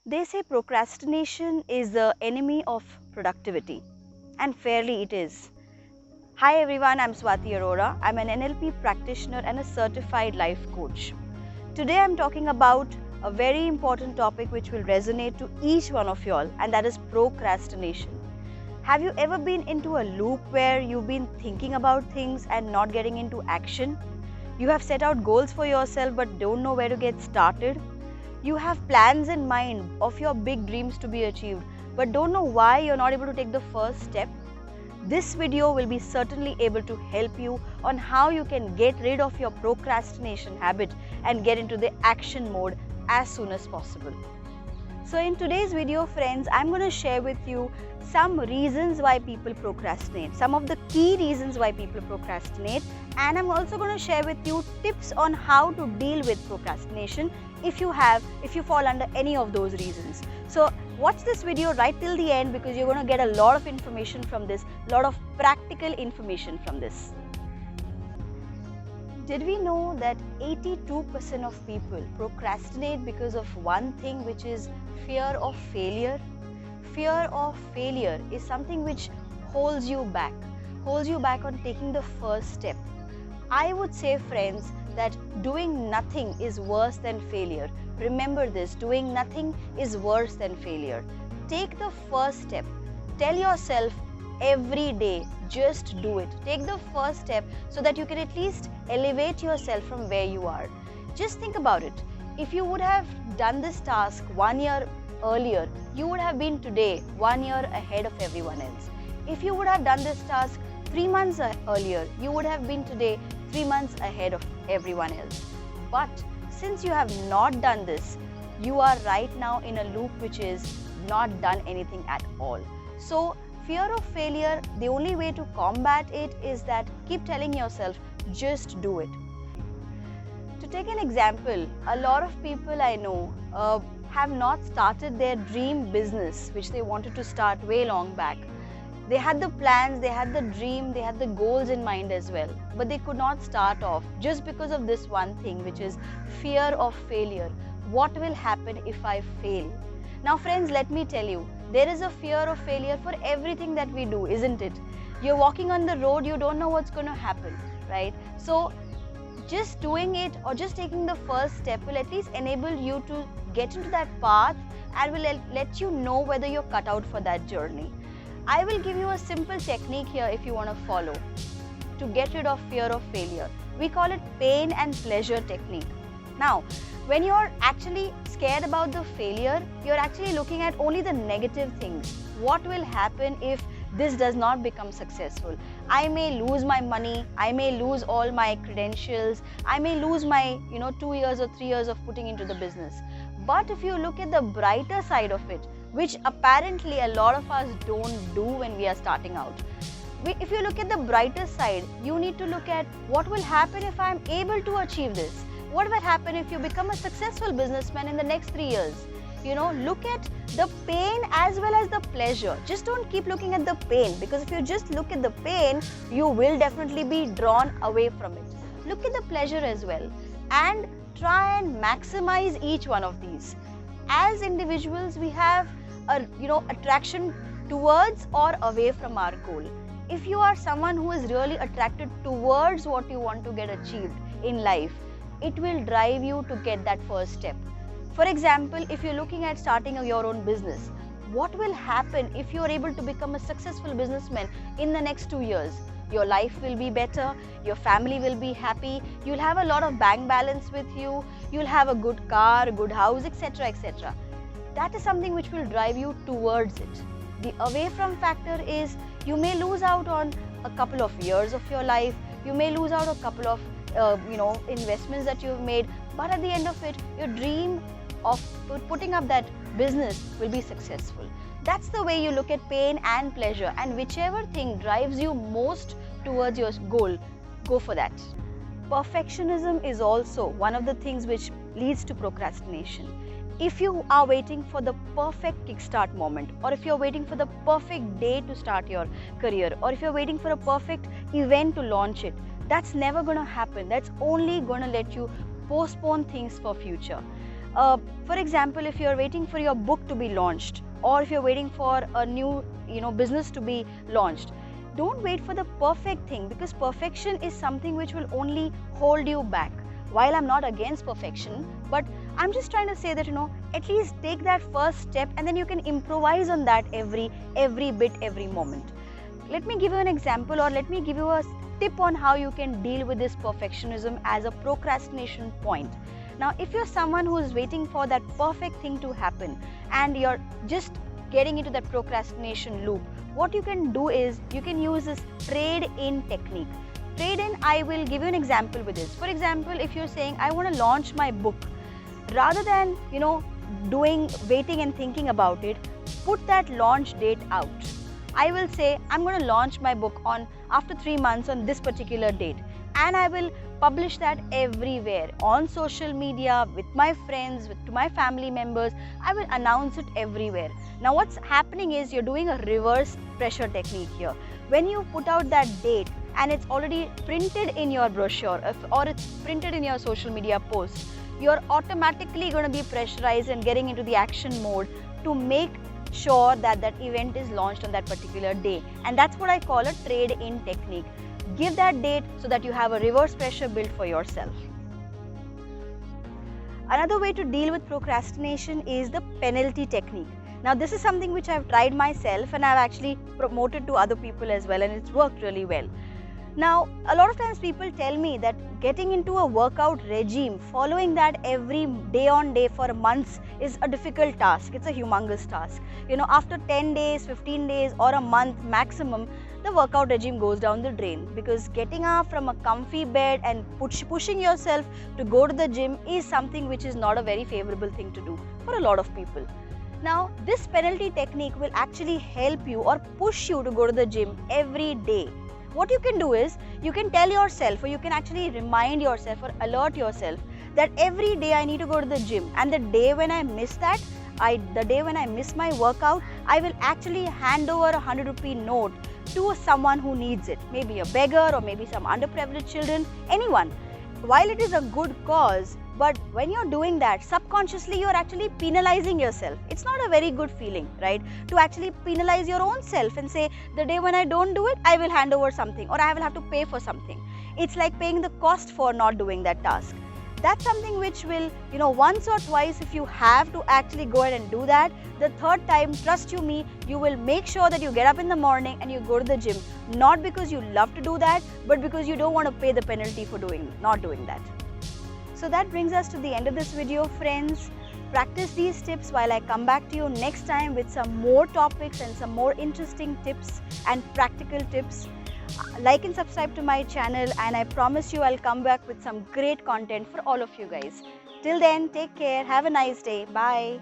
They say procrastination is the enemy of productivity, and fairly it is. Hi everyone, I'm Swati Arora. I'm an NLP practitioner and a certified life coach. Today I'm talking about a very important topic which will resonate to each one of y'all, and that is procrastination. Have you ever been into a loop where you've been thinking about things and not getting into action? You have set out goals for yourself but don't know where to get started? You have plans in mind of your big dreams to be achieved, but don't know why you're not able to take the first step? This video will be certainly able to help you on how you can get rid of your procrastination habit and get into the action mode as soon as possible. So in today's video, friends, I'm going to share with you some reasons why people procrastinate, some of the key reasons why people procrastinate, and I'm also going to share with you tips on how to deal with procrastination if you fall under any of those reasons. So watch this video right till the end because you're going to get a lot of information from this, a lot of practical information from this. Did we know that 82% of people procrastinate because of one thing, which is fear of failure? Fear of failure is something which holds you back on taking the first step. I would say, friends, that doing nothing is worse than failure. Remember this, doing nothing is worse than failure. Take the first step. Tell yourself every day, just do it. Take the first step so that you can at least elevate yourself from where you are. Just think about it. If you would have done this task 1 year earlier, you would have been today 1 year ahead of everyone else. If you would have done this task 3 months earlier, you would have been today 3 months ahead of everyone else. But since you have not done this, you are right now in a loop which is not done anything at all. So fear of failure, the only way to combat it is that keep telling yourself, just do it. To take an example, a lot of people I know have not started their dream business which they wanted to start way long back. They had the plans, they had the dream, they had the goals in mind as well, but they could not start off just because of this one thing, which is fear of failure. What will happen if I fail? Now friends, let me tell you, there is a fear of failure for everything that we do, isn't it? You're walking on the road, you don't know what's going to happen, right? So just doing it or just taking the first step will at least enable you to get into that path and will let you know whether you're cut out for that journey. I will give you a simple technique here if you want to follow to get rid of fear of failure. We call it pain and pleasure technique. Now, when you're actually scared about the failure, you're actually looking at only the negative things. What will happen if this does not become successful? I may lose my money, I may lose all my credentials, I may lose my 2 years or 3 years of putting into the business. But if you look at the brighter side of it, which apparently a lot of us don't do when we are starting out. If you look at the brighter side, you need to look at what will happen if I'm able to achieve this. What will happen if you become a successful businessman in the next 3 years? Look at the pain as well as the pleasure. Just don't keep looking at the pain, because if you just look at the pain, you will definitely be drawn away from it. Look at the pleasure as well and try and maximize each one of these. As individuals, we have attraction towards or away from our goal. If you are someone who is really attracted towards what you want to get achieved in life, it will drive you to get that first step. For example, if you're looking at starting your own business, what will happen if you're able to become a successful businessman in the next 2 years? Your life will be better, your family will be happy, you'll have a lot of bank balance with you, you'll have a good car, a good house, etc., etc. That is something which will drive you towards it. The away from factor is you may lose out on a couple of years of your life, you may lose out a couple of investments that you've made, but at the end of it, your dream of putting up that business will be successful. That's the way you look at pain and pleasure, and whichever thing drives you most towards your goal, go for that. Perfectionism is also one of the things which leads to procrastination. If you are waiting for the perfect kickstart moment, or if you're waiting for the perfect day to start your career, or if you're waiting for a perfect event to launch it, that's never going to happen. That's only going to let you postpone things for future. For example, if you're waiting for your book to be launched, or if you're waiting for a new business to be launched, don't wait for the perfect thing, because perfection is something which will only hold you back. While I'm not against perfection, but I'm just trying to say that at least take that first step, and then you can improvise on that every bit, every moment. Let me give you an example, or let me give you a tip on how you can deal with this perfectionism as a procrastination point. Now, if you're someone who is waiting for that perfect thing to happen and you're just getting into that procrastination loop, what you can do is you can use this trade-in technique. Trade-in, I will give you an example with this. For example, if you're saying, I want to launch my book, rather than waiting and thinking about it, put that launch date out. I will say, I'm going to launch my book after 3 months on this particular date, and I will publish that everywhere on social media, with my friends, to my family members. I will announce it everywhere. Now what's happening is you're doing a reverse pressure technique here. When you put out that date and it's already printed in your brochure, or it's printed in your social media post, you're automatically going to be pressurized and getting into the action mode to make sure that that event is launched on that particular day. And that's what I call a trade-in technique. Give that date so that you have a reverse pressure built for yourself. Another way to deal with procrastination is the penalty technique. Now, this is something which I've tried myself, and I've actually promoted to other people as well, and it's worked really well. Now, a lot of times people tell me that getting into a workout regime, following that every day on day for months, is a difficult task. It's a humongous task. After 10 days, 15 days, or a month maximum, the workout regime goes down the drain, because getting up from a comfy bed and pushing yourself to go to the gym is something which is not a very favorable thing to do for a lot of people. Now, this penalty technique will actually help you or push you to go to the gym every day. What you can do is, you can tell yourself, or you can actually remind yourself or alert yourself that every day I need to go to the gym, and the day when I miss that, the day when I miss my workout, I will actually hand over a 100 rupee note to someone who needs it, maybe a beggar, or maybe some underprivileged children, anyone. While it is a good cause, but when you're doing that, subconsciously you're actually penalizing yourself. It's not a very good feeling, right? To actually penalize your own self and say, the day when I don't do it, I will hand over something, or I will have to pay for something. It's like paying the cost for not doing that task. That's something which will, once or twice, if you have to actually go ahead and do that, the third time, trust me, you will make sure that you get up in the morning and you go to the gym, not because you love to do that, but because you don't want to pay the penalty for not doing that. So that brings us to the end of this video, friends. Practice these tips while I come back to you next time with some more topics and some more interesting tips and practical tips. Like and subscribe to my channel, and I promise you I'll come back with some great content for all of you guys. Till then, take care, have a nice day, bye.